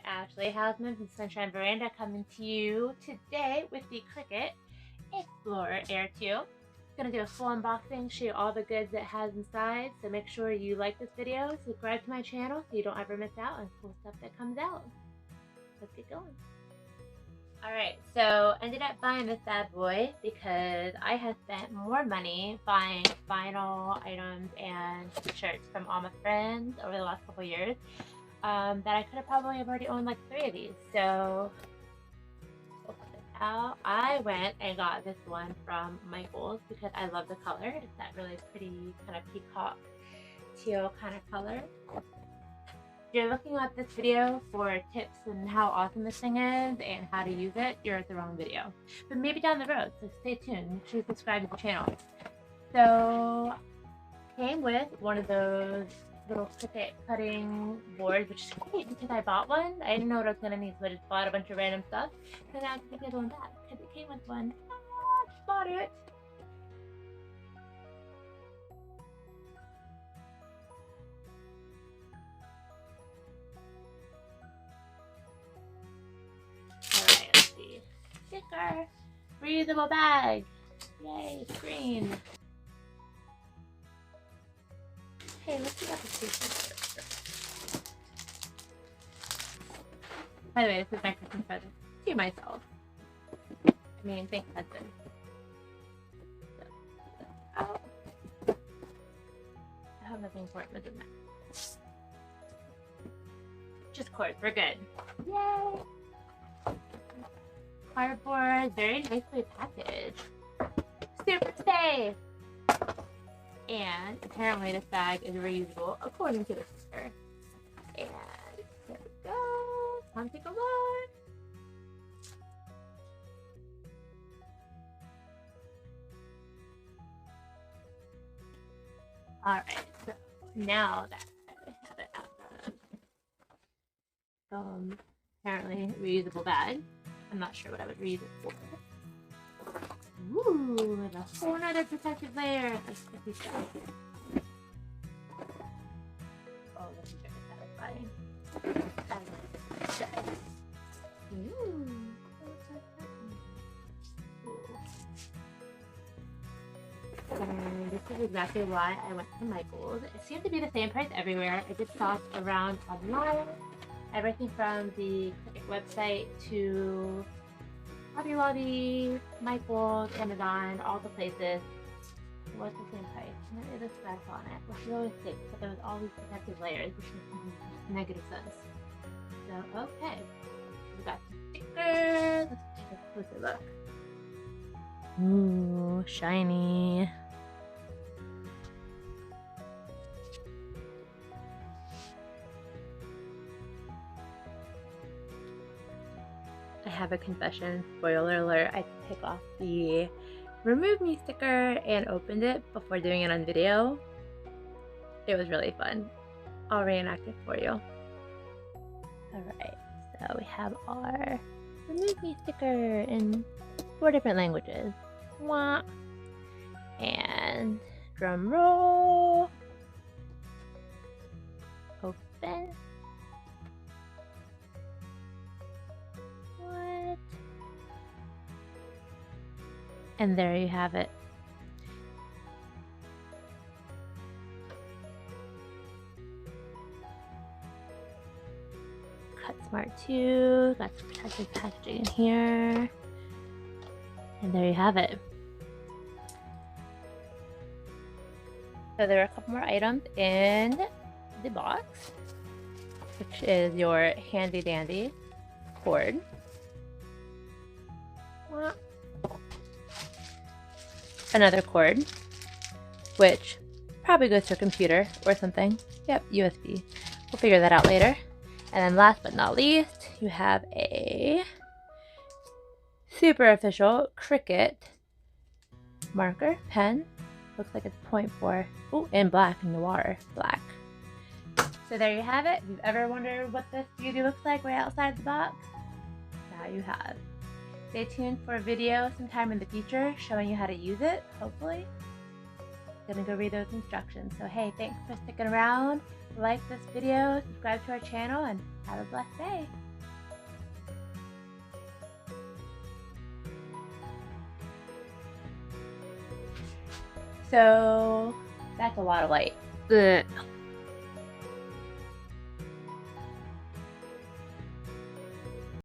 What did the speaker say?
Ashley Houseman from Sunshine Veranda coming to you today with the Cricut Explorer Air 2. I'm going to do a full unboxing, show you all the goods it has inside, so make sure you like this video, subscribe to my channel so you don't ever miss out on cool stuff that comes out. Let's get going. Alright, so ended up buying this bad boy because I have spent more money buying vinyl items and shirts from all my friends over the last couple years that I could have probably already owned like 3 of these. So we'll put this out. I went and got this one from Michael's because I love the color. It's that really pretty kind of peacock teal kind of color. If you're looking at this video for tips on how awesome this thing is and how to use it, you're at the wrong video. But maybe down the road, so stay tuned. Make sure you subscribe to the channel. So, came with one of those little Cricut cutting boards, which is great because I bought one. I didn't know what I was going to need, so I just bought a bunch of random stuff. And now I can take the other one back because it came with one. I just bought it. Alright, let's see. Sticker. Reusable bag. Yay, green. Hey, let's see what the sticker is. By the way, this is my Christmas present to myself. I mean, thanks, husband. Oh. I have nothing important with that. Just cords, we're good. Yay! Cardboard, very nicely packaged. Super safe! And apparently this bag is reusable according to the sticker. And there we go. Time to take a look. Alright, so now that I have it out of apparently reusable bag. I'm not sure what I would reuse it for. Ooh, a whole nother protective layer of sticky stuff. Oh, this is very satisfying. Ooh. And this is exactly why I went to Michael's. It seemed to be the same price everywhere. I did shop around online. Everything from the Cricut website to Hobby Lobby, Michael's, Amazon, all the places. It was the same price. And there is a scratch on it, which you always think, but there was all these protective layers, which makes negative sense. So, okay. We got some stickers. Let's take a closer look. Ooh, shiny. I have a confession, spoiler alert, I took off the remove me sticker and opened it before doing it on video. It was really fun. I'll reenact it for you. Alright, so we have our remove me sticker in 4 different languages. Wah. And drum roll. Open. And there you have it. Cut Smart 2, got some protective packaging in here. And there you have it. So there are a couple more items in the box, which is your handy dandy cord. Another cord, which probably goes to a computer or something. Yep, USB. We'll figure that out later. And then last but not least, you have a super official Cricut marker pen. Looks like it's 0.4. Oh, in black, noir black. So there you have it. If you've ever wondered what this beauty looks like right outside the box, now you have. Stay tuned for a video sometime in the future showing you how to use it, hopefully. I'm gonna go read those instructions. So hey, thanks for sticking around. Like this video, subscribe to our channel, and have a blessed day. So that's a lot of light. Ugh.